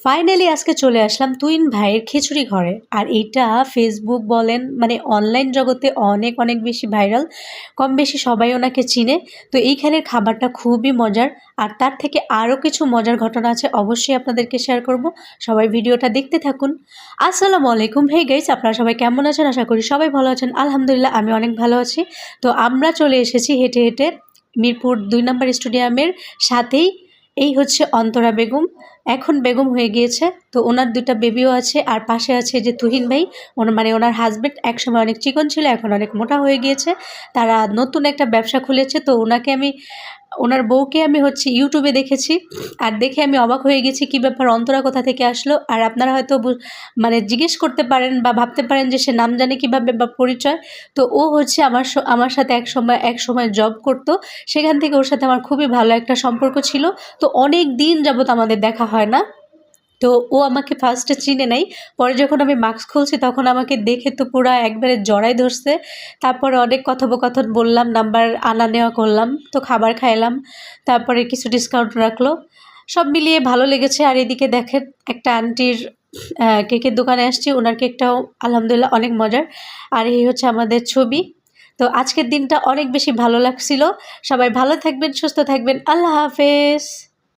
Finally আজকে চলে আসলাম তুহিন ভাইয়ের খিচুড়ি ঘরে। আর এইটা ফেসবুক বলেন মানে অনলাইন জগতে অনেক অনেক বেশি ভাইরাল, কম বেশি সবাই ওনাকে চিনে। তো এইখানের খাবারটা খুবই মজার, আর তার থেকে আরও কিছু মজার ঘটনা আছে, অবশ্যই আপনাদেরকে শেয়ার করব। সবাই ভিডিওটা দেখতে থাকুন। আসসালামু আলাইকুম, হে গাইস, আপনারা সবাই কেমন আছেন? আশা করি সবাই ভালো আছেন। আলহামদুলিল্লাহ আমি অনেক ভালো আছি। তো আমরা চলে এসেছি হেঁটে হেঁটে মিরপুর ২ নম্বর স্টেডিয়ামের সাথেই। এই হচ্ছে অন্তরা বেগম, এখন বেগম হয়ে গিয়েছে। তো ওনার 2টা বেবিও আছে, আর পাশে আছে যে তুহিন ভাই, মানে ওনার হাজব্যান্ড। একসময় অনেক চিকন ছিল, এখন অনেক মোটা হয়ে গিয়েছে। তারা নতুন একটা ব্যবসা খুলেছে। তো ওনার বউকে আমি হচ্ছে ইউটিউবে দেখেছি, আর দেখে আমি অবাক হয়ে গেছি কী ব্যাপার, অন্তরা কোথা থেকে আসলো। আর আপনারা হয়তো মানে জিজ্ঞেস করতে পারেন বা ভাবতে পারেন যে সে নাম জানে কীভাবে বা পরিচয়। তো ও হচ্ছে আমার সাথে এক সময় জব করতো, সেখান থেকে ওর সাথে আমার খুবই ভালো একটা সম্পর্ক ছিল। তো অনেক দিন যাবত আমাদের দেখা হয় না। তো ও আমাকে ফার্স্টে চিনে নাই, পরে যখন আমি মাস্ক খুলছি তখন আমাকে দেখে তো পুরা একবারে জড়াই ধরছে। তারপরে অনেক কথোপকথন বললাম, নাম্বার আনা নেওয়া করলাম, তো খাবার খাইলাম, তারপরে কিছু ডিসকাউন্ট রাখলো। সব মিলিয়ে ভালো লেগেছে। আর এদিকে দেখেন একটা আন্টির কেকের দোকানে আসছি, ওনার কেকটাও আলহামদুলিল্লাহ অনেক মজার। আর এই হচ্ছে আমাদের ছবি। তো আজকের দিনটা অনেক বেশি ভালো লাগছিল। সবাই ভালো থাকবেন, সুস্থ থাকবেন। আল্লাহ হাফেজ।